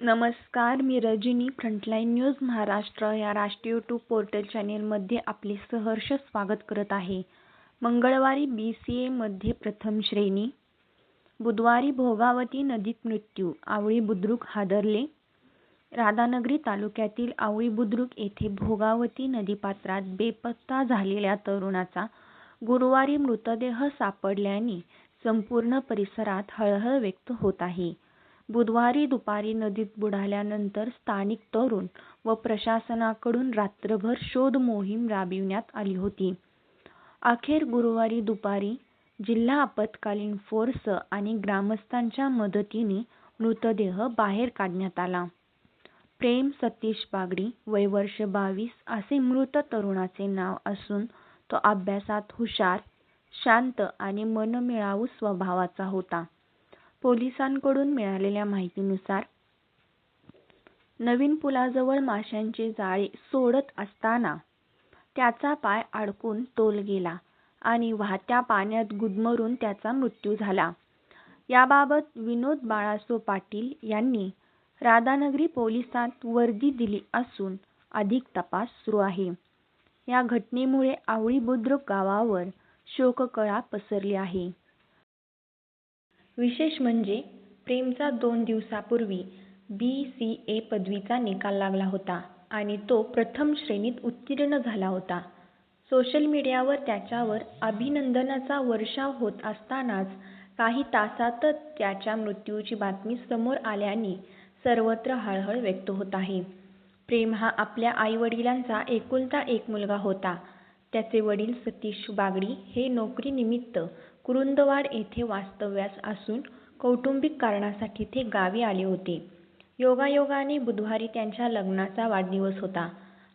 नमस्कार, मी Rajani. Frontline news Maharashtra या राष्ट्रीय यूट्यूब पोर्टल चॅनेलमध्ये आपले सहर्ष स्वागत करत आहे. मंगळवारी BCA मध्ये प्रथम श्रेणी. बुधवारी भोगावती नदीत मृत्यू, आवळी बुद्रुक हादरले. राधानगरी तालुक्यातील आवळी बुद्रुक येथे भोगावती नदीपात्रात बेपत्ता झालेल्या तरुणाचा गुरुवारी मृतदेह सापडल्याने संपूर्ण परिसरात हळहळ व्यक्त होत आहे. बुधवारी दुपारी नदीत बुडाल्यानंतर स्थानिक तरुण व प्रशासनाकडून रात्रभर शोध मोहीम राबविण्यात आली होती. अखेर गुरुवारी दुपारी जिल्हा आपत्कालीन फोर्स आणि ग्रामस्थांच्या मदतीने मृतदेह बाहेर काढण्यात आला. प्रेम सतीश बागडी, वय वर्ष 22 असे मृत तरुणाचे नाव असून तो अभ्यासात हुशार, शांत आणि मनमिळावू स्वभावाचा होता. पोलिसांकडून मिळालेल्या माहितीनुसार नवीन पुलाजवळ माशांचे जाळे सोडत असताना त्याचा पाय अडकून तोल गेला आणि वाहत्या पाण्यात गुदमरून त्याचा मृत्यू झाला. याबाबत विनोद बाळासो पाटील यांनी राधानगरी पोलिसांत वर्दी दिली असून अधिक तपास सुरू आहे. या घटनेमुळे आवळी बुद्रुक गावावर शोककळा पसरली आहे. विशेष म्हणजे प्रेमचा 2 दिवसापूर्वी BCA पदवीचा निकाल लागला होता आणि तो प्रथम श्रेणीत उत्तीर्ण झाला होता. सोशल मीडियावर त्याच्यावर अभिनंदनाचा वर्षाव होत असतानाच काही तासातच त्याच्या मृत्यूची बातमी समोर आल्याने सर्वत्र हळहळ व्यक्त होत आहे. प्रेम हा आपल्या आई-वडिलांचा एकुलता एक मुलगा होता. त्याचे वडील सतीश बागडी हे नोकरीनिमित्त कुरुंदवाड येथे वास्तव्यास असून कौटुंबिक कारणासाठी ते गावी आले होते. योगायोगाने बुधवारी त्यांच्या लग्नाचा वाढदिवस होता.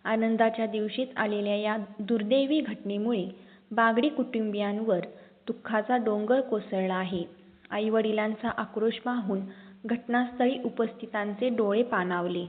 आनंदाच्या दिवशीच आलेल्या या दुर्दैवी घटनेमुळे बागडी कुटुंबियांवर दुःखाचा डोंगर कोसळला आहे. आई-वडिलांचा आक्रोश पाहून घटनास्थळी उपस्थितांचे डोळे पाणावले.